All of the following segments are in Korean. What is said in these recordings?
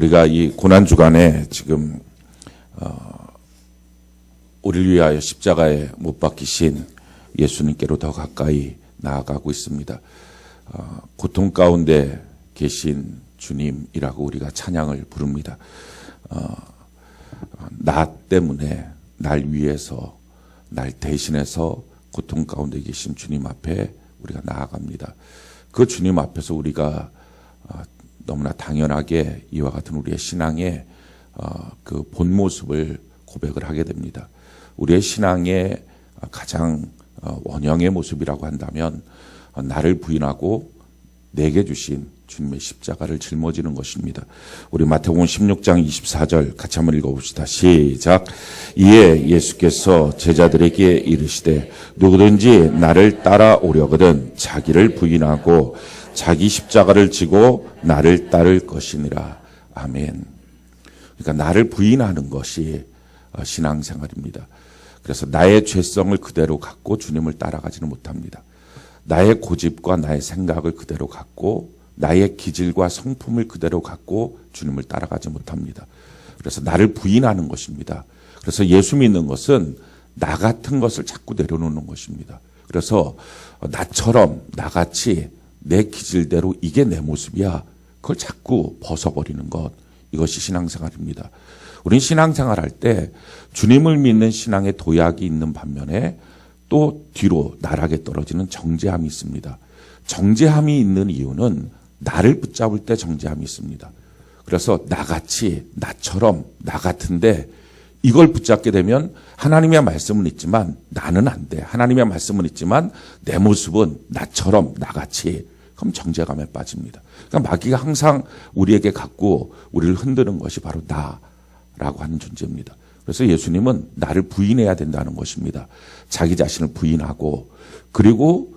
우리가 이 고난주간에 지금 우리를 위하여 십자가에 못 박히신 예수님께로 더 가까이 나아가고 있습니다. 고통 가운데 계신 주님이라고 우리가 찬양을 부릅니다. 나 때문에 날 위해서 날 대신해서 고통 가운데 계신 주님 앞에 우리가 나아갑니다. 그 주님 앞에서 우리가 너무나 당연하게 이와 같은 우리의 신앙의 그 본 모습을 고백을 하게 됩니다. 우리의 신앙의 가장 원형의 모습이라고 한다면 나를 부인하고 내게 주신 주님의 십자가를 짊어지는 것입니다. 우리 마태복음 16장 24절 같이 한번 읽어봅시다. 시작. 이에 예수께서 제자들에게 이르시되 누구든지 나를 따라오려거든 자기를 부인하고 자기 십자가를 지고 나를 따를 것이니라. 아멘. 그러니까 나를 부인하는 것이 신앙생활입니다. 그래서 나의 죄성을 그대로 갖고 주님을 따라가지는 못합니다. 나의 고집과 나의 생각을 그대로 갖고 나의 기질과 성품을 그대로 갖고 주님을 따라가지 못합니다. 그래서 나를 부인하는 것입니다. 그래서 예수 믿는 것은 나 같은 것을 자꾸 내려놓는 것입니다. 그래서 나처럼 나같이 내 기질대로 이게 내 모습이야. 그걸 자꾸 벗어버리는 것. 이것이 신앙생활입니다. 우린 신앙생활할 때 주님을 믿는 신앙의 도약이 있는 반면에 또 뒤로 나락에 떨어지는 정죄함이 있습니다. 정죄함이 있는 이유는 나를 붙잡을 때 정죄함이 있습니다. 그래서 나같이 나처럼 나 같은데 이걸 붙잡게 되면 하나님의 말씀은 있지만 나는 안 돼. 하나님의 말씀은 있지만 내 모습은 나처럼 나같이. 그럼 정죄감에 빠집니다. 그러니까 마귀가 항상 우리에게 갖고 우리를 흔드는 것이 바로 나라고 하는 존재입니다. 그래서 예수님은 나를 부인해야 된다는 것입니다. 자기 자신을 부인하고 그리고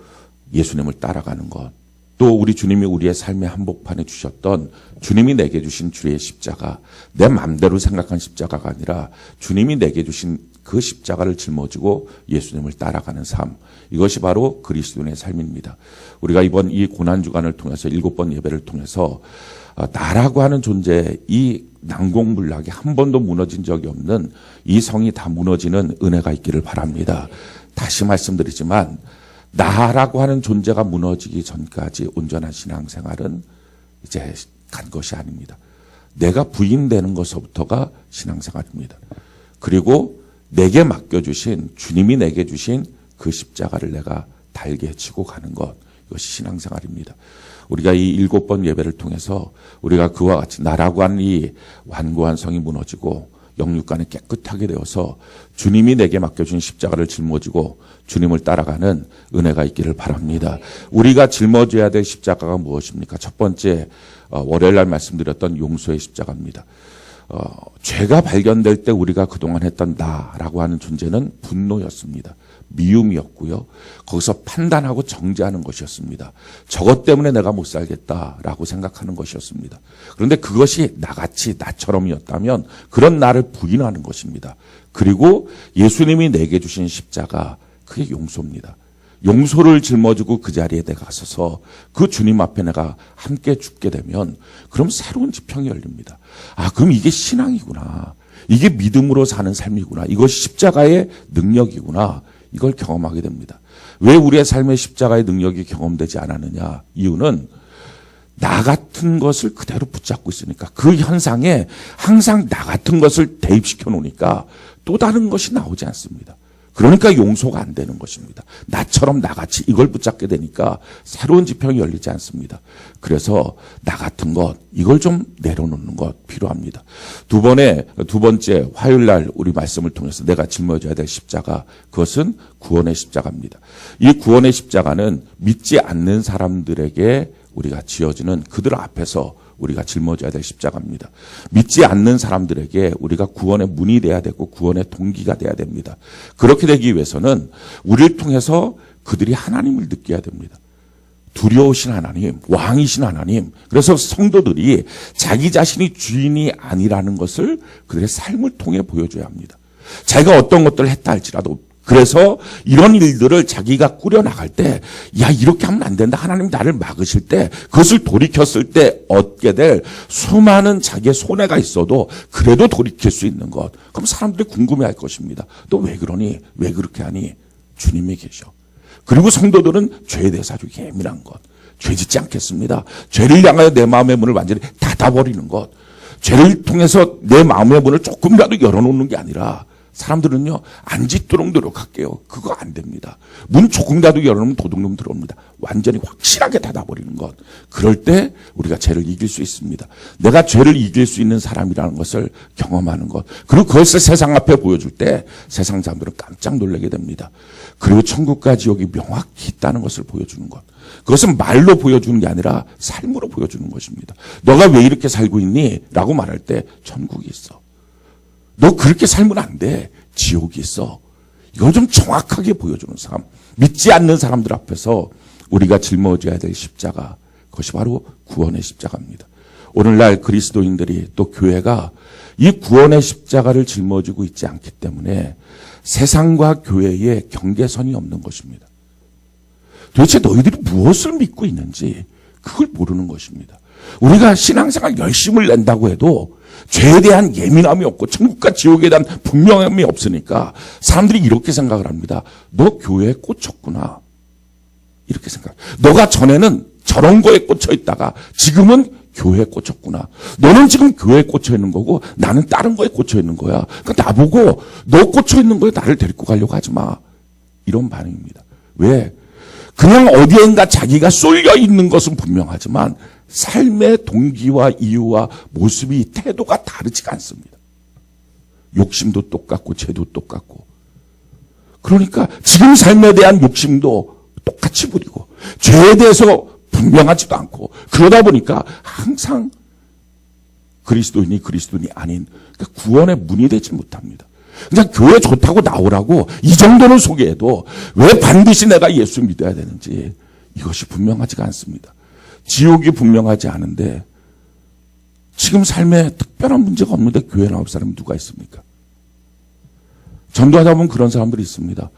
예수님을 따라가는 것. 또 우리 주님이 우리의 삶의 한복판에 주셨던 주님이 내게 주신 주의 십자가, 내 마음대로 생각한 십자가가 아니라 주님이 내게 주신 그 십자가를 짊어지고 예수님을 따라가는 삶. 이것이 바로 그리스도인의 삶입니다. 우리가 이번 이 고난주간을 통해서 7번 예배를 통해서 나라고 하는 존재, 이 난공불락이 한 번도 무너진 적이 없는 이 성이 다 무너지는 은혜가 있기를 바랍니다. 다시 말씀드리지만 나라고 하는 존재가 무너지기 전까지 온전한 신앙생활은 이제 간 것이 아닙니다. 내가 부인되는 것부터가 신앙생활입니다. 그리고 내게 맡겨주신 주님이 내게 주신 그 십자가를 내가 달게 지고 가는 것. 이것이 신앙생활입니다. 우리가 이 7번 예배를 통해서 우리가 그와 같이 나라고 하는 이 완고한 성이 무너지고 영육간에 깨끗하게 되어서 주님이 내게 맡겨준 십자가를 짊어지고 주님을 따라가는 은혜가 있기를 바랍니다. 우리가 짊어져야 될 십자가가 무엇입니까? 첫 번째 월요일 날 말씀드렸던 용서의 십자가입니다. 죄가 발견될 때 우리가 그동안 했던 나라고 하는 존재는 분노였습니다. 미움이었고요. 거기서 판단하고 정죄하는 것이었습니다. 저것 때문에 내가 못 살겠다라고 생각하는 것이었습니다. 그런데 그것이 나같이 나처럼이었다면 그런 나를 부인하는 것입니다. 그리고 예수님이 내게 주신 십자가, 그게 용서입니다. 용서를 짊어지고 그 자리에 내가 서서 그 주님 앞에 내가 함께 죽게 되면 그럼 새로운 지평이 열립니다. 아, 그럼 이게 신앙이구나. 이게 믿음으로 사는 삶이구나. 이것이 십자가의 능력이구나. 이걸 경험하게 됩니다. 왜 우리의 삶의 십자가의 능력이 경험되지 않았느냐? 이유는 나 같은 것을 그대로 붙잡고 있으니까 그 현상에 항상 나 같은 것을 대입시켜 놓으니까 또 다른 것이 나오지 않습니다. 그러니까 용서가 안 되는 것입니다. 나처럼 나같이 이걸 붙잡게 되니까 새로운 지평이 열리지 않습니다. 그래서 나 같은 것, 이걸 좀 내려놓는 것 필요합니다. 두 번째 화요일 날 우리 말씀을 통해서 내가 짊어져야 될 십자가, 그것은 구원의 십자가입니다. 이 구원의 십자가는 믿지 않는 사람들에게 우리가 지어지는 그들 앞에서 우리가 짊어져야 될 십자가입니다. 믿지 않는 사람들에게 우리가 구원의 문이 돼야 되고 구원의 동기가 돼야 됩니다. 그렇게 되기 위해서는 우리를 통해서 그들이 하나님을 느껴야 됩니다. 두려우신 하나님, 왕이신 하나님. 그래서 성도들이 자기 자신이 주인이 아니라는 것을 그들의 삶을 통해 보여줘야 합니다. 자기가 어떤 것들을 했다 할지라도 그래서 이런 일들을 자기가 꾸려나갈 때, 야, 이렇게 하면 안 된다. 하나님 나를 막으실 때, 그것을 돌이켰을 때 얻게 될 수많은 자기의 손해가 있어도 그래도 돌이킬 수 있는 것. 그럼 사람들이 궁금해할 것입니다. 너 왜 그러니? 왜 그렇게 하니? 주님이 계셔. 그리고 성도들은 죄에 대해서 아주 예민한 것. 죄 짓지 않겠습니다. 죄를 향하여 내 마음의 문을 완전히 닫아버리는 것. 죄를 통해서 내 마음의 문을 조금이라도 열어놓는 게 아니라, 사람들은요, 안 짓도록 노력할게요. 그거 안 됩니다. 문 조금이라도 열어놓으면 도둑놈 들어옵니다. 완전히 확실하게 닫아버리는 것. 그럴 때 우리가 죄를 이길 수 있습니다. 내가 죄를 이길 수 있는 사람이라는 것을 경험하는 것. 그리고 그것을 세상 앞에 보여줄 때 세상 사람들은 깜짝 놀라게 됩니다. 그리고 천국과 지옥이 명확히 있다는 것을 보여주는 것. 그것은 말로 보여주는 게 아니라 삶으로 보여주는 것입니다. 너가 왜 이렇게 살고 있니? 라고 말할 때 천국이 있어. 너 그렇게 살면 안 돼. 지옥이 있어. 이걸 좀 정확하게 보여주는 삶. 믿지 않는 사람들 앞에서 우리가 짊어져야 될 십자가. 그것이 바로 구원의 십자가입니다. 오늘날 그리스도인들이 또 교회가 이 구원의 십자가를 짊어지고 있지 않기 때문에 세상과 교회에 경계선이 없는 것입니다. 도대체 너희들이 무엇을 믿고 있는지 그걸 모르는 것입니다. 우리가 신앙생활 열심을 낸다고 해도 죄에 대한 예민함이 없고 천국과 지옥에 대한 분명함이 없으니까 사람들이 이렇게 생각을 합니다. 너 교회에 꽂혔구나. 이렇게 생각. 너가 전에는 저런 거에 꽂혀 있다가 지금은 교회에 꽂혔구나. 너는 지금 교회에 꽂혀 있는 거고 나는 다른 거에 꽂혀 있는 거야. 그러니까 나보고 너 꽂혀 있는 거에 나를 데리고 가려고 하지 마. 이런 반응입니다. 왜? 그냥 어디엔가 자기가 쏠려 있는 것은 분명하지만 삶의 동기와 이유와 모습이 태도가 다르지가 않습니다. 욕심도 똑같고 죄도 똑같고. 그러니까 지금 삶에 대한 욕심도 똑같이 부리고 죄에 대해서 분명하지도 않고 그러다 보니까 항상 그리스도인이 아닌 그러니까 구원의 문이 되지 못합니다. 그냥 교회 좋다고 나오라고 이 정도는 소개해도 왜 반드시 내가 예수 믿어야 되는지 이것이 분명하지가 않습니다. 지옥이 분명하지 않은데 지금 삶에 특별한 문제가 없는데 교회 나올 사람이 누가 있습니까? 전도하다 보면 그런 사람들이 있습니다.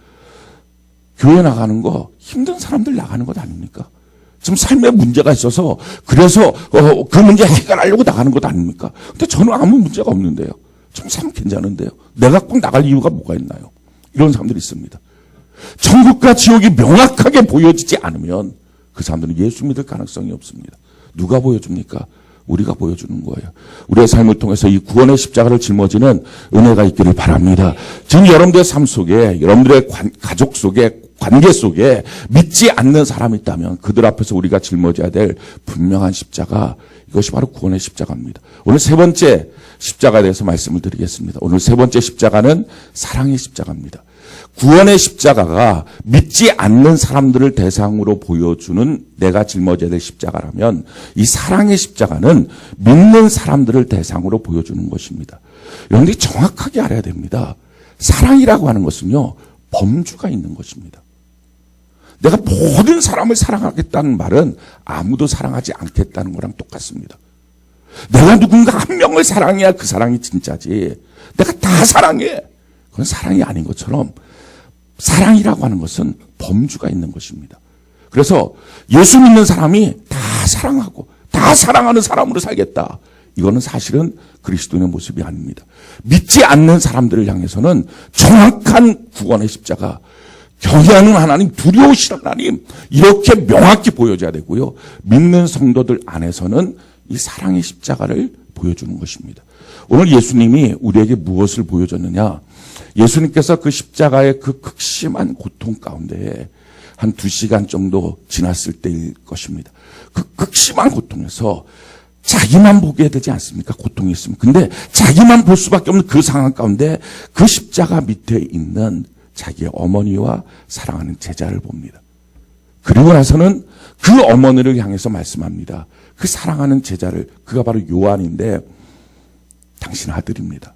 교회 나가는 거 힘든 사람들 나가는 것 아닙니까? 지금 삶에 문제가 있어서 그래서 그 문제 해결하려고 나가는 것 아닙니까? 근데 저는 아무 문제가 없는데요. 좀 삶 괜찮은데요. 내가 꼭 나갈 이유가 뭐가 있나요? 이런 사람들이 있습니다. 천국과 지옥이 명확하게 보여지지 않으면 그 사람들은 예수 믿을 가능성이 없습니다. 누가 보여줍니까? 우리가 보여주는 거예요. 우리의 삶을 통해서 이 구원의 십자가를 짊어지는 은혜가 있기를 바랍니다. 지금 여러분들의 삶 속에, 여러분들의 가족 속에, 관계 속에 믿지 않는 사람이 있다면 그들 앞에서 우리가 짊어져야 될 분명한 십자가, 이것이 바로 구원의 십자가입니다. 오늘 세 번째 십자가에 대해서 말씀을 드리겠습니다. 오늘 세 번째 십자가는 사랑의 십자가입니다. 구원의 십자가가 믿지 않는 사람들을 대상으로 보여주는 내가 짊어져야 될 십자가라면 이 사랑의 십자가는 믿는 사람들을 대상으로 보여주는 것입니다. 여러분들이 정확하게 알아야 됩니다. 사랑이라고 하는 것은요, 범주가 있는 것입니다. 내가 모든 사람을 사랑하겠다는 말은 아무도 사랑하지 않겠다는 거랑 똑같습니다. 내가 누군가 한 명을 사랑해야 그 사랑이 진짜지. 내가 다 사랑해. 그건 사랑이 아닌 것처럼 사랑이라고 하는 것은 범주가 있는 것입니다. 그래서 예수 믿는 사람이 다 사랑하고 다 사랑하는 사람으로 살겠다. 이거는 사실은 그리스도인의 모습이 아닙니다. 믿지 않는 사람들을 향해서는 정확한 구원의 십자가, 경외하는 하나님, 두려우시는 하나님, 이렇게 명확히 보여줘야 되고요. 믿는 성도들 안에서는 이 사랑의 십자가를 보여주는 것입니다. 오늘 예수님이 우리에게 무엇을 보여줬느냐? 예수님께서 그 십자가의 그 극심한 고통 가운데 한 2시간 정도 지났을 때일 것입니다. 그 극심한 고통에서 자기만 보게 되지 않습니까? 고통이 있으면. 근데 자기만 볼 수밖에 없는 그 상황 가운데 그 십자가 밑에 있는 자기의 어머니와 사랑하는 제자를 봅니다. 그리고 나서는 그 어머니를 향해서 말씀합니다. 그 사랑하는 제자를, 그가 바로 요한인데 당신 아들입니다.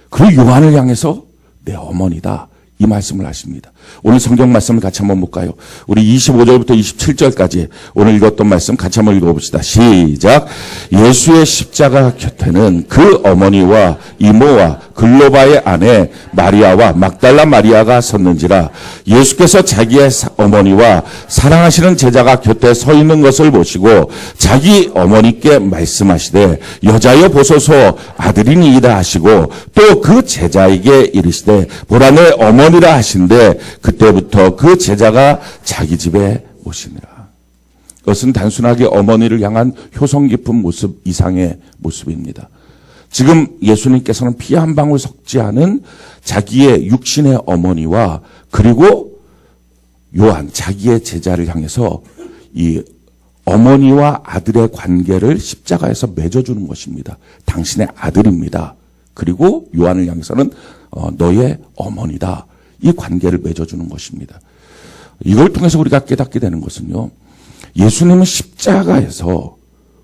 그리고 요한을 향해서 내 어머니다. 이 말씀을 하십니다. 오늘 성경 말씀을 같이 한번 볼까요? 우리 25절부터 27절까지 오늘 읽었던 말씀 같이 한번 읽어봅시다. 시작. 예수의 십자가 곁에는 그 어머니와 이모와 글로바의 아내 마리아와 막달라 마리아가 섰는지라. 예수께서 자기의 어머니와 사랑하시는 제자가 곁에 서 있는 것을 보시고 자기 어머니께 말씀하시되 여자여 보소서 아들이니이다 하시고 또 그 제자에게 이르시되 보라 내 어머니라 하신데 그때부터 그 제자가 자기 집에 오시니라. 그것은 단순하게 어머니를 향한 효성 깊은 모습 이상의 모습입니다. 지금 예수님께서는 피 한 방울 섞지 않은 자기의 육신의 어머니와 그리고 요한 자기의 제자를 향해서 이 어머니와 아들의 관계를 십자가에서 맺어주는 것입니다. 당신의 아들입니다. 그리고 요한을 향해서는 너의 어머니다. 이 관계를 맺어주는 것입니다. 이걸 통해서 우리가 깨닫게 되는 것은요. 예수님은 십자가에서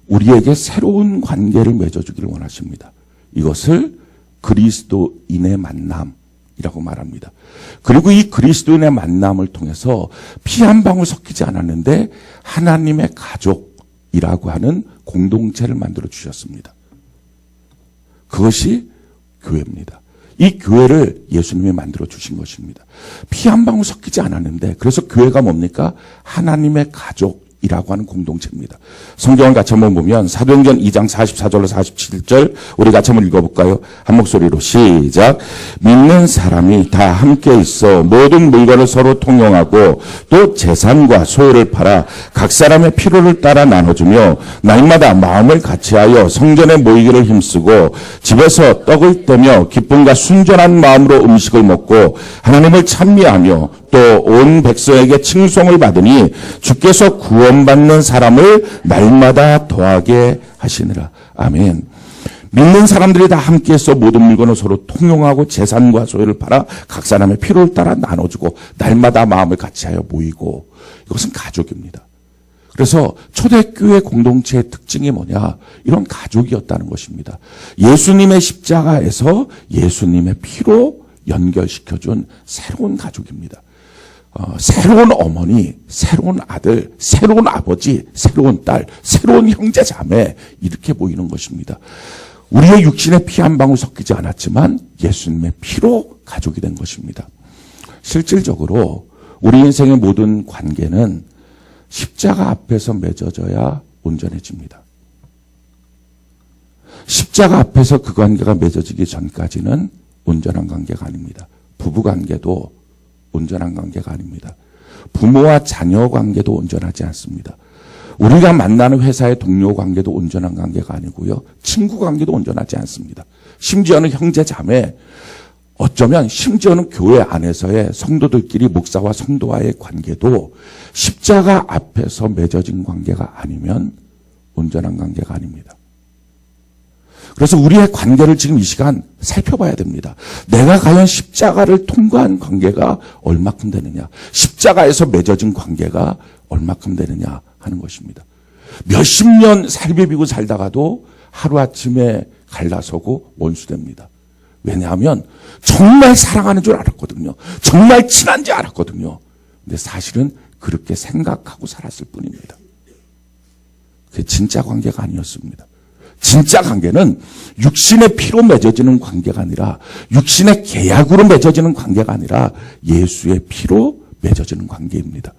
우리에게 새로운 관계를 맺어주기를 원하십니다. 이것을 그리스도인의 만남이라고 말합니다. 그리고 이 그리스도인의 만남을 통해서 피 한 방울 섞이지 않았는데 하나님의 가족이라고 하는 공동체를 만들어 주셨습니다. 그것이 교회입니다. 이 교회를 예수님이 만들어 주신 것입니다. 피 한 방울 섞이지 않았는데 그래서 교회가 뭡니까? 하나님의 가족이라고 하는 공동체입니다. 성경을 같이 한번 보면 사도행전 2장 44절로 47절 우리 같이 한번 읽어볼까요? 한 목소리로 시작. 믿는 사람이 다 함께 있어 모든 물건을 서로 통용하고 또 재산과 소유를 팔아 각 사람의 필요를 따라 나눠주며 날마다 마음을 같이하여 성전에 모이기를 힘쓰고 집에서 떡을 떼며 기쁨과 순전한 마음으로 음식을 먹고 하나님을 찬미하며 또 온 백성에게 칭송을 받으니 주께서 구원받는 사람을 날마다 더하게 하시니라. 아멘. 믿는 사람들이 다 함께해서 모든 물건을 서로 통용하고 재산과 소유를 팔아 각 사람의 필요를 따라 나눠주고 날마다 마음을 같이하여 모이고 이것은 가족입니다. 그래서 초대교회 공동체의 특징이 뭐냐? 이런 가족이었다는 것입니다. 예수님의 십자가에서 예수님의 피로 연결시켜준 새로운 가족입니다. 새로운 어머니, 새로운 아들, 새로운 아버지, 새로운 딸, 새로운 형제 자매 이렇게 모이는 것입니다. 우리의 육신의 피 한 방울 섞이지 않았지만 예수님의 피로 가족이 된 것입니다. 실질적으로 우리 인생의 모든 관계는 십자가 앞에서 맺어져야 온전해집니다. 십자가 앞에서 그 관계가 맺어지기 전까지는 온전한 관계가 아닙니다. 부부 관계도 온전한 관계가 아닙니다. 부모와 자녀 관계도 온전하지 않습니다. 우리가 만나는 회사의 동료 관계도 온전한 관계가 아니고요. 친구 관계도 온전하지 않습니다. 심지어는 형제 자매, 어쩌면 심지어는 교회 안에서의 성도들끼리 목사와 성도와의 관계도 십자가 앞에서 맺어진 관계가 아니면 온전한 관계가 아닙니다. 그래서 우리의 관계를 지금 이 시간 살펴봐야 됩니다. 내가 과연 십자가를 통과한 관계가 얼마큼 되느냐, 십자가에서 맺어진 관계가 얼마큼 되느냐 하는 것입니다. 몇십 년 살비비고 살다가도 하루아침에 갈라서고 원수됩니다. 왜냐하면 정말 사랑하는 줄 알았거든요. 정말 친한지 알았거든요. 근데 사실은 그렇게 생각하고 살았을 뿐입니다. 그게 진짜 관계가 아니었습니다. 진짜 관계는 육신의 피로 맺어지는 관계가 아니라 육신의 계약으로 맺어지는 관계가 아니라 예수의 피로 맺어지는 관계입니다.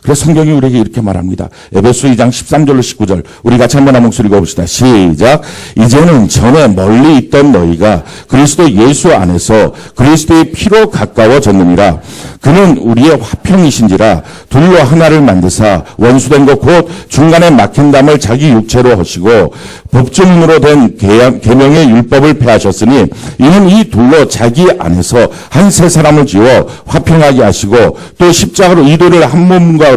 그래서 성경이 우리에게 이렇게 말합니다. 에베소 2장 13절로 19절 우리 같이 한번 한 목소리 읽어봅시다. 시작. 이제는 전에 멀리 있던 너희가 그리스도 예수 안에서 그리스도의 피로 가까워졌느니라. 그는 우리의 화평이신지라 둘로 하나를 만드사 원수된 것 곧 중간에 막힌 담을 자기 육체로 하시고 법조문으로 된 계명의 율법을 폐하셨으니 이는 이 둘로 자기 안에서 한 세 사람을 지어 화평하게 하시고 또 십자가로 이들을 한 몸과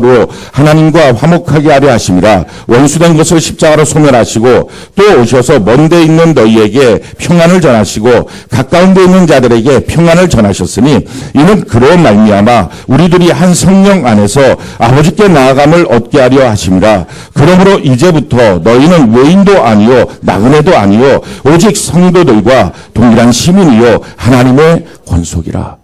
하나님과 화목하게 하려 하심이라. 원수된 것을 십자가로 소멸하시고 또 오셔서 먼 데 있는 너희에게 평안을 전하시고 가까운 데 있는 자들에게 평안을 전하셨으니 이는 그로 말미암아 우리들이 한 성령 안에서 아버지께 나아감을 얻게 하려 하심이라. 그러므로 이제부터 너희는 외인도 아니요 나그네도 아니요 오직 성도들과 동일한 시민이요 하나님의 권속이라.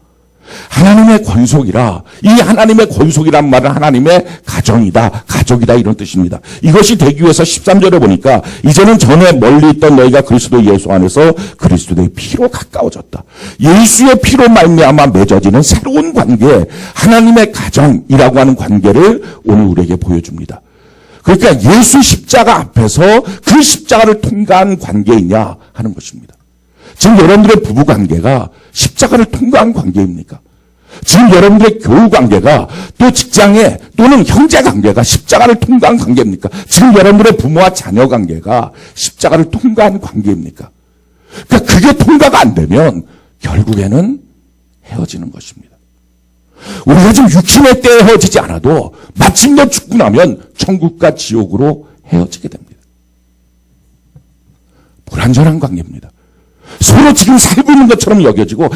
하나님의 권속이라, 이 하나님의 권속이란 말은 하나님의 가정이다, 가족이다 이런 뜻입니다. 이것이 되기 위해서 13절에 보니까 이제는 전에 멀리 있던 너희가 그리스도 예수 안에서 그리스도의 피로 가까워졌다. 예수의 피로 말미암아 맺어지는 새로운 관계, 하나님의 가정이라고 하는 관계를 오늘 우리에게 보여줍니다. 그러니까 예수 십자가 앞에서 그 십자가를 통과한 관계이냐 하는 것입니다. 지금 여러분들의 부부 관계가 십자가를 통과한 관계입니까? 지금 여러분들의 교우 관계가 또 직장에 또는 형제 관계가 십자가를 통과한 관계입니까? 지금 여러분들의 부모와 자녀 관계가 십자가를 통과한 관계입니까? 그러니까 그게 통과가 안 되면 결국에는 헤어지는 것입니다. 우리가 지금 육신의 때에 헤어지지 않아도 마침내 죽고 나면 천국과 지옥으로 헤어지게 됩니다. 불완전한 관계입니다. 서로 지금 살고 있는 것처럼 여겨지고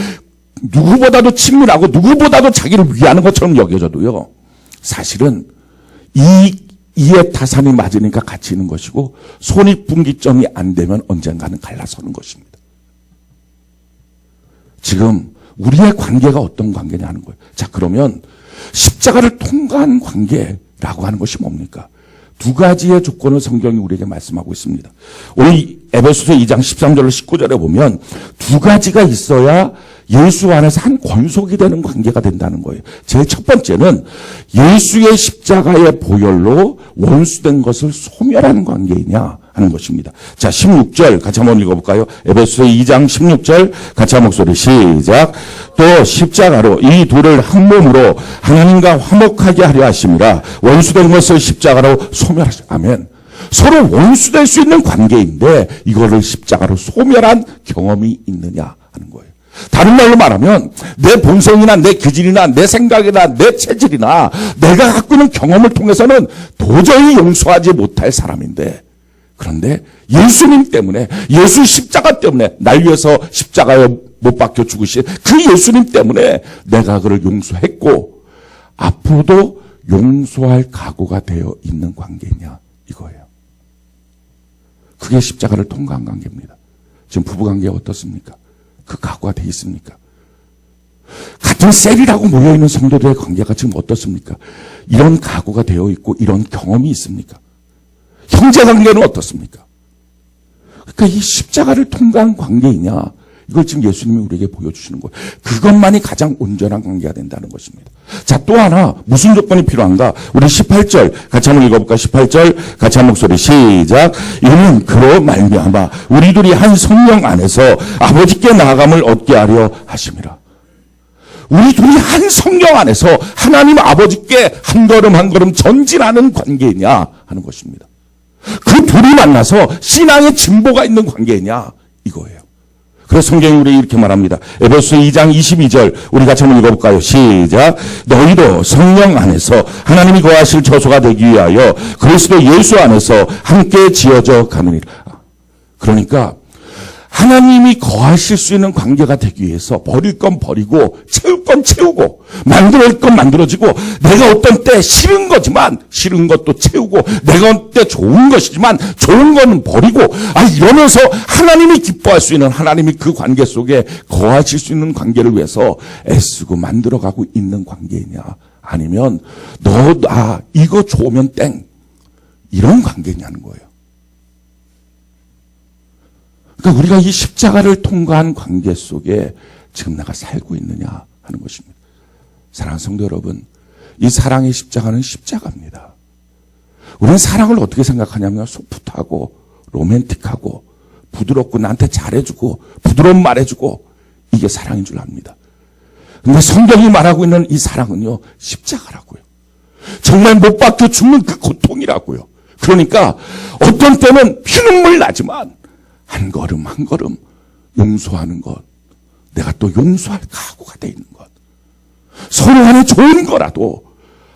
누구보다도 친밀하고 누구보다도 자기를 위하는 것처럼 여겨져도요. 사실은 이에 타산이 맞으니까 같이 있는 것이고 손익분기점이 안 되면 언젠가는 갈라서는 것입니다. 지금 우리의 관계가 어떤 관계냐 하는 거예요. 자, 그러면 십자가를 통과한 관계라고 하는 것이 뭡니까? 두 가지의 조건을 성경이 우리에게 말씀하고 있습니다. 오늘 에베소서 2장 13절로 19절에 보면 두 가지가 있어야 예수 안에서 한 권속이 되는 관계가 된다는 거예요. 제일 첫 번째는 예수의 십자가의 보혈로 원수된 것을 소멸하는 관계이냐 하는 것입니다. 자, 16절 같이 한번 읽어볼까요? 에베소서 2장 16절 같이 한 목소리 시작. 또 십자가로 이 둘을 한 몸으로 하나님과 화목하게 하려 하심이라 원수된 것을 십자가로 소멸하시. 아멘. 서로 원수될 수 있는 관계인데 이거를 십자가로 소멸한 경험이 있느냐 하는 거예요. 다른 말로 말하면 내 본성이나 내 기질이나 내 생각이나 내 체질이나 내가 갖고 있는 경험을 통해서는 도저히 용서하지 못할 사람인데, 그런데 예수님 때문에, 예수 십자가 때문에, 날 위해서 십자가에 못 박혀 죽으신 그 예수님 때문에 내가 그를 용서했고 앞으로도 용서할 각오가 되어 있는 관계냐 이거예요. 그게 십자가를 통과한 관계입니다. 지금 부부관계가 어떻습니까? 그 각오가 되어 있습니까? 같은 셀이라고 모여있는 성도들의 관계가 지금 어떻습니까? 이런 각오가 되어 있고 이런 경험이 있습니까? 형제관계는 어떻습니까? 그러니까 이 십자가를 통과한 관계이냐, 이걸 지금 예수님이 우리에게 보여주시는 거예요. 그것만이 가장 온전한 관계가 된다는 것입니다. 자, 또 하나 무슨 조건이 필요한가? 우리 18절 같이 한번 읽어볼까? 18절 같이 한 목소리 시작. 이는 그로 말미암아 우리 둘이 한 성령 안에서 아버지께 나아감을 얻게 하려 하심이라. 우리 둘이 한 성령 안에서 하나님 아버지께 한 걸음 한 걸음 전진하는 관계냐 하는 것입니다. 그 둘이 만나서 신앙의 진보가 있는 관계냐 이거예요. 그래서 성경이 우리 이렇게 말합니다. 에베소서 2장 22절 우리 같이 한번 읽어볼까요? 시작. 너희도 성령 안에서 하나님이 거하실 처소가 되기 위하여 그리스도 예수 안에서 함께 지어져 가느니라. 그러니까 하나님이 거하실 수 있는 관계가 되기 위해서 버릴 건 버리고 채울 건 채우고 만들어질 건 만들어지고, 내가 어떤 때 싫은 거지만 싫은 것도 채우고, 내가 어떤 때 좋은 것이지만 좋은 거는 버리고, 이러면서 하나님이 기뻐할 수 있는, 하나님이 그 관계 속에 거하실 수 있는 관계를 위해서 애쓰고 만들어가고 있는 관계이냐, 아니면 이거 좋으면 땡 이런 관계냐는 거예요. 그러니까 우리가 이 십자가를 통과한 관계 속에 지금 내가 살고 있느냐 하는 것입니다. 사랑하는 성도 여러분, 이 사랑의 십자가는 십자가입니다. 우리는 사랑을 어떻게 생각하냐면 소프트하고 로맨틱하고 부드럽고 나한테 잘해주고 부드러운 말해주고 이게 사랑인 줄 압니다. 그런데 성경이 말하고 있는 이 사랑은요, 십자가라고요. 정말 못 박혀 죽는 그 고통이라고요. 그러니까 어떤 때는 피눈물 나지만 한 걸음 한 걸음 용서하는 것, 내가 또 용서할 각오가 돼 있는 것, 서로 간에 좋은 거라도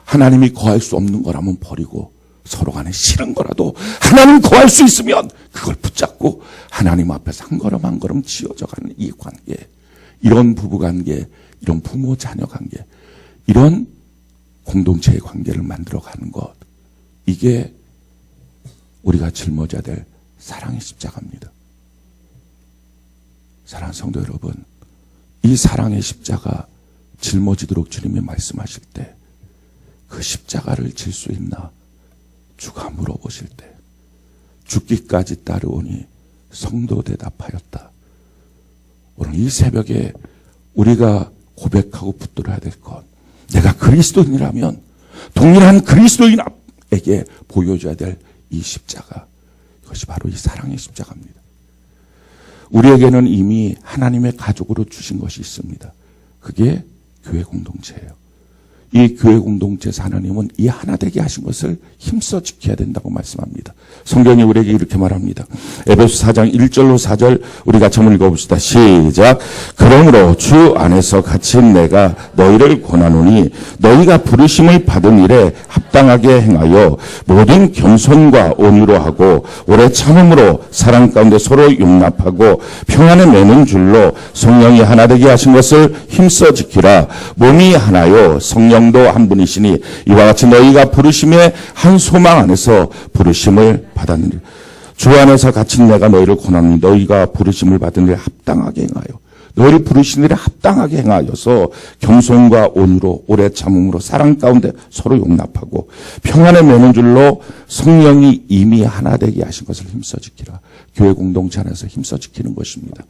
하나님이 거할 수 없는 거라면 버리고, 서로 간에 싫은 거라도 하나님 거할 수 있으면 그걸 붙잡고 하나님 앞에서 한 걸음 한 걸음 지어져 가는 이 관계, 이런 부부관계, 이런 부모 자녀 관계, 이런 공동체의 관계를 만들어가는 것, 이게 우리가 짊어져야 될 사랑의 십자가입니다. 사랑하는 성도 여러분, 이 사랑의 십자가 짊어지도록 주님이 말씀하실 때 그 십자가를 질 수 있나 주가 물어보실 때 죽기까지 따르오니 성도 대답하였다. 오늘 이 새벽에 우리가 고백하고 붙들어야 될 것, 내가 그리스도인이라면 동일한 그리스도인에게 보여줘야 될 이 십자가, 이것이 바로 이 사랑의 십자가입니다. 우리에게는 이미 하나님의 가족으로 주신 것이 있습니다. 그게 교회 공동체예요. 이 교회 공동체에서 하나님은 이 하나 되게 하신 것을 힘써 지켜야 된다고 말씀합니다. 성경이 우리에게 이렇게 말합니다. 에베소 4장 1절로 4절 우리 같이 한번 읽어봅시다. 시작. 그러므로 주 안에서 갇힌 내가 너희를 권하노니 너희가 부르심을 받은 일에 합당하게 행하여 모든 겸손과 온유로 하고 오래 참음으로 사랑 가운데 서로 용납하고 평안을 내는 줄로 성령이 하나 되게 하신 것을 힘써 지키라. 몸이 하나요 성령도 한 분이시니 이와 같이 너희가 부르심의 한 소망 안에서 부르심을 받았느니라. 주 안에서 갇힌 내가 너희를 권하노니 너희가 부르심을 받은 일에 합당하게 행하여 너희를 부르신 일에 합당하게 행하여서 겸손과 온유로 오래 참음으로 사랑 가운데 서로 용납하고 평안을 매는 줄로 성령이 이미 하나 되게 하신 것을 힘써 지키라. 교회 공동체 안에서 힘써 지키는 것입니다.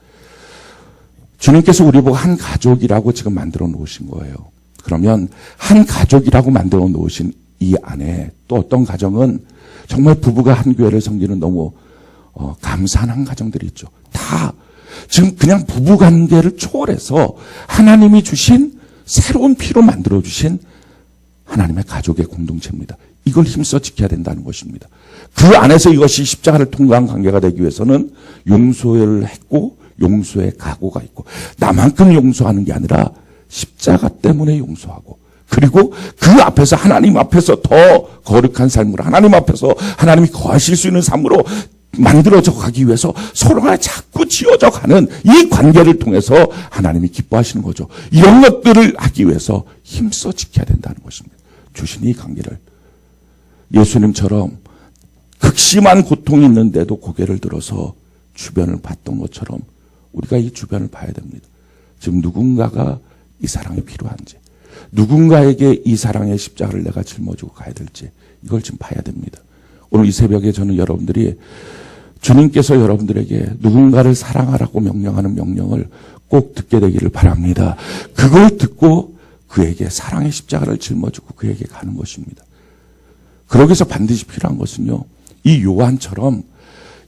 주님께서 우리 보고 한 가족이라고 지금 만들어 놓으신 거예요. 그러면 한 가족이라고 만들어 놓으신 이 안에 또 어떤 가정은 정말 부부가 한 교회를 섬기는 너무 감사한 한 가정들이 있죠. 다 지금 그냥 부부관계를 초월해서 하나님이 주신 새로운 피로 만들어주신 하나님의 가족의 공동체입니다. 이걸 힘써 지켜야 된다는 것입니다. 그 안에서 이것이 십자가를 통과한 관계가 되기 위해서는 용서를 했고 용서의 각오가 있고 나만큼 용서하는 게 아니라 십자가 때문에 용서하고 그리고 그 앞에서 하나님 앞에서 더 거룩한 삶으로 하나님 앞에서 하나님이 거하실 수 있는 삶으로 만들어져 가기 위해서 서로가 자꾸 지어져 가는 이 관계를 통해서 하나님이 기뻐하시는 거죠. 이런 것들을 하기 위해서 힘써 지켜야 된다는 것입니다. 주신 이 관계를 예수님처럼 극심한 고통이 있는데도 고개를 들어서 주변을 봤던 것처럼 우리가 이 주변을 봐야 됩니다. 지금 누군가가 이 사랑이 필요한지 누군가에게 이 사랑의 십자가를 내가 짊어지고 가야 될지 이걸 좀 봐야 됩니다. 오늘 이 새벽에 저는 여러분들이 주님께서 여러분들에게 누군가를 사랑하라고 명령하는 명령을 꼭 듣게 되기를 바랍니다. 그걸 듣고 그에게 사랑의 십자가를 짊어지고 그에게 가는 것입니다. 그러기 위해서 반드시 필요한 것은요. 이 요한처럼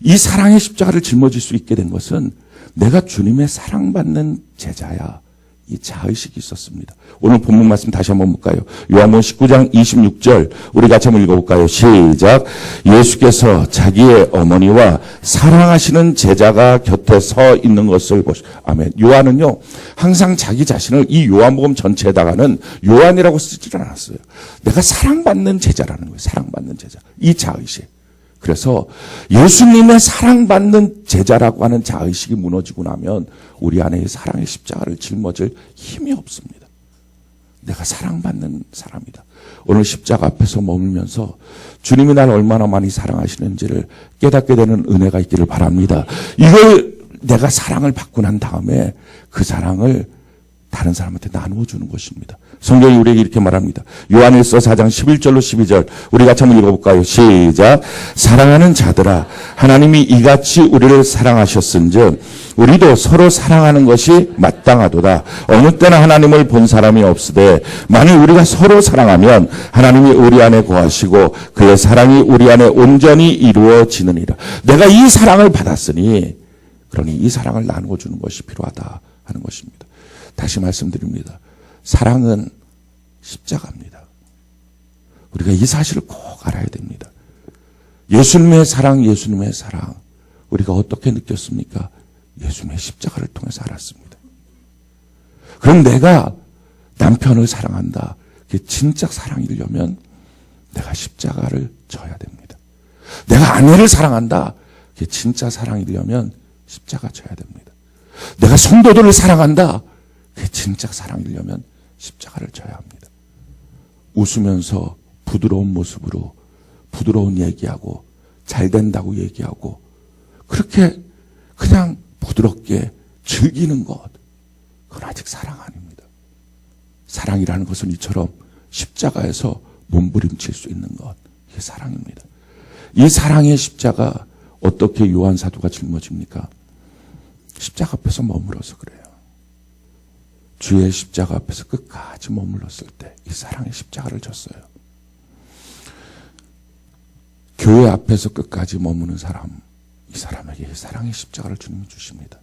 이 사랑의 십자가를 짊어질 수 있게 된 것은 내가 주님의 사랑받는 제자야. 이 자의식이 있었습니다. 오늘 본문 말씀 다시 한번 볼까요? 요한복음 19장 26절 우리 같이 한번 읽어볼까요? 시작. 예수께서 자기의 어머니와 사랑하시는 제자가 곁에 서 있는 것을 보시오. 아멘. 요한은요 항상 자기 자신을 이 요한복음 전체에다가는 요한이라고 쓰질 않았어요. 내가 사랑받는 제자라는 거예요. 사랑받는 제자. 이 자의식. 그래서 예수님의 사랑받는 제자라고 하는 자의식이 무너지고 나면 우리 안에 이 사랑의 십자가를 짊어질 힘이 없습니다. 내가 사랑받는 사람이다. 오늘 십자가 앞에서 머물면서 주님이 날 얼마나 많이 사랑하시는지를 깨닫게 되는 은혜가 있기를 바랍니다. 이걸 내가 사랑을 받고 난 다음에 그 사랑을 다른 사람한테 나누어주는 것입니다. 성경이 우리에게 이렇게 말합니다. 요한일서 4장 11절로 12절 우리 같이 한번 읽어볼까요? 시작. 사랑하는 자들아 하나님이 이같이 우리를 사랑하셨은즉 우리도 서로 사랑하는 것이 마땅하도다. 어느 때나 하나님을 본 사람이 없으되 만일 우리가 서로 사랑하면 하나님이 우리 안에 거하시고 그의 사랑이 우리 안에 온전히 이루어지느니라. 내가 이 사랑을 받았으니 그러니 이 사랑을 나누어 주는 것이 필요하다 하는 것입니다. 다시 말씀드립니다. 사랑은 십자가입니다. 우리가 이 사실을 꼭 알아야 됩니다. 예수님의 사랑, 예수님의 사랑. 우리가 어떻게 느꼈습니까? 예수님의 십자가를 통해서 알았습니다. 그럼 내가 남편을 사랑한다. 그게 진짜 사랑이려면 내가 십자가를 져야 됩니다. 내가 아내를 사랑한다. 그게 진짜 사랑이려면 십자가 져야 됩니다. 내가 성도들을 사랑한다. 그게 진짜 사랑이려면 십자가를 져야 합니다. 웃으면서 부드러운 모습으로 부드러운 얘기하고 잘 된다고 얘기하고 그렇게 그냥 부드럽게 즐기는 것 그건 아직 사랑 아닙니다. 사랑이라는 것은 이처럼 십자가에서 몸부림칠 수 있는 것, 이게 사랑입니다. 이 사랑의 십자가 어떻게 요한 사도가 짊어집니까? 십자가 앞에서 머물러서 그래요. 주의 십자가 앞에서 끝까지 머물렀을 때 이 사랑의 십자가를 졌어요. 교회 앞에서 끝까지 머무는 사람, 이 사람에게 이 사랑의 십자가를 주님이 주십니다.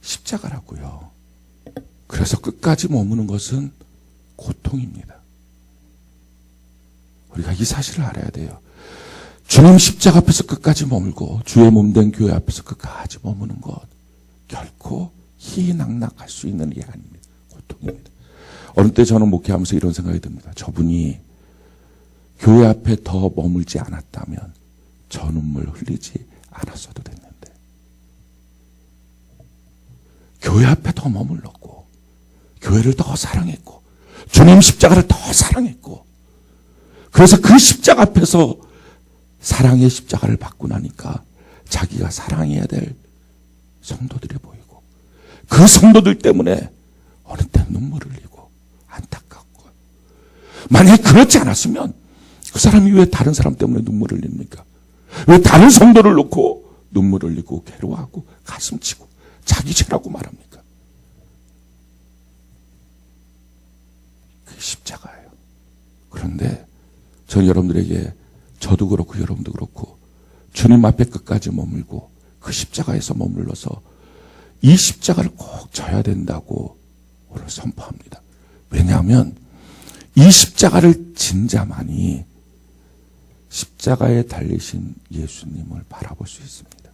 십자가라고요. 그래서 끝까지 머무는 것은 고통입니다. 우리가 이 사실을 알아야 돼요. 주님 십자가 앞에서 끝까지 머물고 주의 몸된 교회 앞에서 끝까지 머무는 것, 결코 희희낙낙할 수 있는 일이 아닙니다. 고통입니다. 어느 때 저는 목회하면서 이런 생각이 듭니다. 저분이 교회 앞에 더 머물지 않았다면 저 눈물 흘리지 않았어도 됐는데, 교회 앞에 더 머물렀고 교회를 더 사랑했고 주님 십자가를 더 사랑했고, 그래서 그 십자가 앞에서 사랑의 십자가를 받고 나니까 자기가 사랑해야 될 성도들이 보이고, 그 성도들 때문에 어느 때 눈물을 흘리고 안타깝고, 만약에 그렇지 않았으면 그 사람이 왜 다른 사람 때문에 눈물을 흘립니까? 왜 다른 성도를 놓고 눈물을 흘리고 괴로워하고 가슴치고 자기 죄라고 말합니까? 그게 십자가예요. 그런데 전 여러분들에게, 저도 그렇고 여러분도 그렇고 주님 앞에 끝까지 머물고 그 십자가에서 머물러서 이 십자가를 꼭 져야 된다고 오늘 선포합니다. 왜냐하면 이 십자가를 진 자만이 십자가에 달리신 예수님을 바라볼 수 있습니다.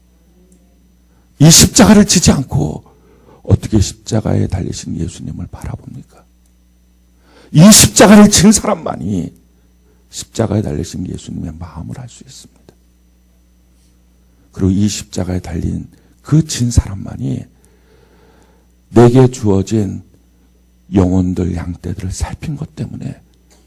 이 십자가를 지지 않고 어떻게 십자가에 달리신 예수님을 바라봅니까? 이 십자가를 진 사람만이 십자가에 달리신 예수님의 마음을 알 수 있습니다. 그리고 이 십자가에 달린 그 진 사람만이 내게 주어진 영혼들, 양떼들을 살핀 것 때문에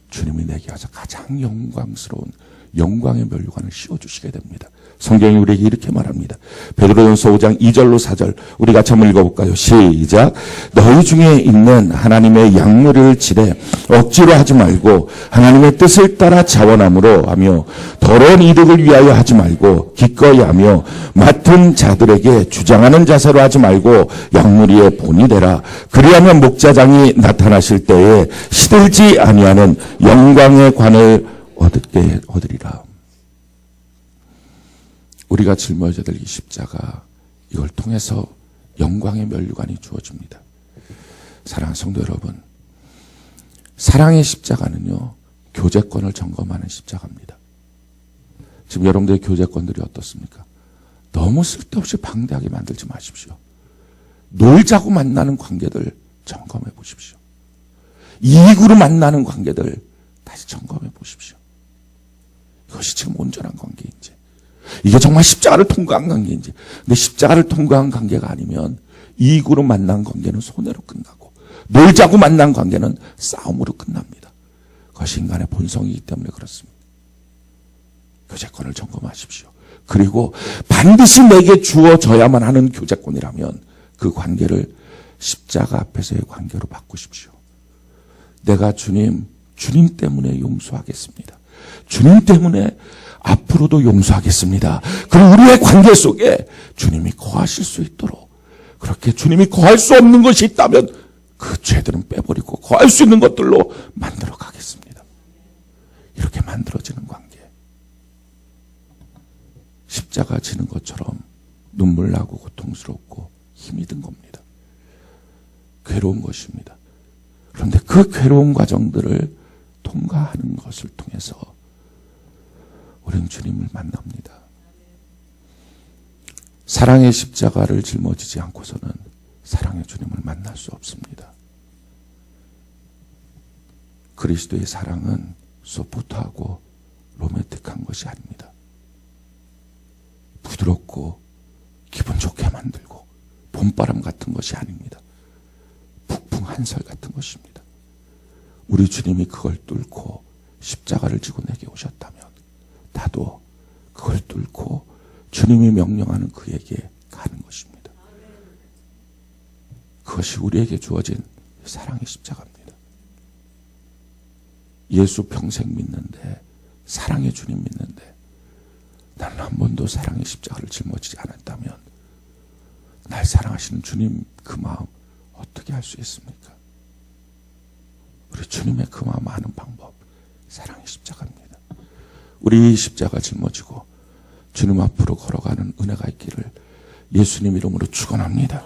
주님이 내게 와서 가장 영광스러운 영광의 면류관을 씌워주시게 됩니다. 성경이 우리에게 이렇게 말합니다. 베드로전서 5장 2절로 4절 우리 같이 한번 읽어볼까요? 시작. 너희 중에 있는 하나님의 양무리를 지되 억지로 하지 말고 하나님의 뜻을 따라 자원함으로 하며 더러운 이득을 위하여 하지 말고 기꺼이 하며 맡은 자들에게 주장하는 자세로 하지 말고 양무리의 본이 되라. 그리하면 목자장이 나타나실 때에 시들지 아니하는 영광의 관을 얻으리라. 우리가 짊어져야 될 이 십자가, 이걸 통해서 영광의 면류관이 주어집니다. 사랑하는 성도 여러분, 사랑의 십자가는요, 교제권을 점검하는 십자가입니다. 지금 여러분들의 교제권들이 어떻습니까? 너무 쓸데없이 방대하게 만들지 마십시오. 놀자고 만나는 관계들 점검해 보십시오. 이익으로 만나는 관계들 다시 점검해 보십시오. 이것이 지금 온전한 관계인지, 이게 정말 십자가를 통과한 관계인지. 근데 십자가를 통과한 관계가 아니면 이익으로 만난 관계는 손해로 끝나고, 놀자고 만난 관계는 싸움으로 끝납니다. 그것이 인간의 본성이기 때문에 그렇습니다. 교제권을 점검하십시오. 그리고 반드시 내게 주어져야만 하는 교제권이라면 그 관계를 십자가 앞에서의 관계로 바꾸십시오. 내가 주님 때문에 용서하겠습니다. 주님 때문에 앞으로도 용서하겠습니다. 그리고 우리의 관계 속에 주님이 거하실 수 있도록, 그렇게 주님이 거할 수 없는 것이 있다면 그 죄들은 빼버리고 거할 수 있는 것들로 만들어 가겠습니다. 이렇게 만들어지는 관계, 십자가 지는 것처럼 눈물 나고 고통스럽고 힘이 든 겁니다. 괴로운 것입니다. 그런데 그 괴로운 과정들을 통과하는 것을 통해서 우리는 주님을 만납니다. 사랑의 십자가를 짊어지지 않고서는 사랑의 주님을 만날 수 없습니다. 그리스도의 사랑은 소프트하고 로맨틱한 것이 아닙니다. 부드럽고 기분 좋게 만들고 봄바람 같은 것이 아닙니다. 북풍 한설 같은 것입니다. 우리 주님이 그걸 뚫고 십자가를 지고 내게 오셨다면 나도 그걸 뚫고 주님이 명령하는 그에게 가는 것입니다. 그것이 우리에게 주어진 사랑의 십자가입니다. 예수 평생 믿는데, 사랑의 주님 믿는데 나는 한 번도 사랑의 십자가를 짊어지지 않았다면 날 사랑하시는 주님 그 마음 어떻게 알 수 있습니까? 우리 주님의 그 마음 아는 방법, 사랑의 십자가입니다. 우리 십자가 짊어지고 주님 앞으로 걸어가는 은혜가 있기를 예수님 이름으로 축원합니다.